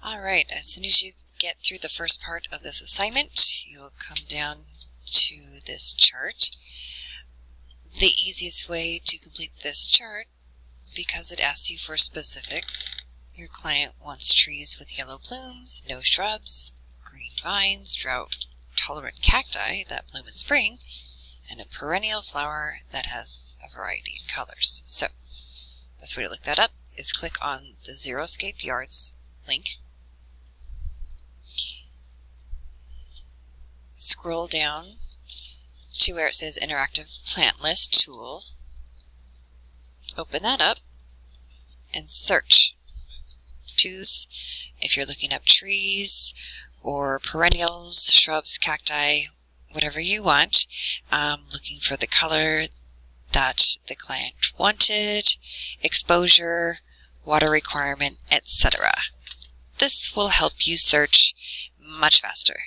Alright, as soon as you get through the first part of this assignment, you'll come down to this chart. The easiest way to complete this chart, because it asks you for specifics, your client wants trees with yellow blooms, no shrubs, green vines, drought-tolerant cacti that bloom in spring, and a perennial flower that has a variety of colors. So, the best way to look that up is click on the Xeriscape Yards link. Scroll down to where it says Interactive Plant List Tool. Open that up and search. Choose if you're looking up trees or perennials, shrubs, cacti, whatever you want. Looking for the color that the client wanted, exposure, water requirement, etc. This will help you search much faster.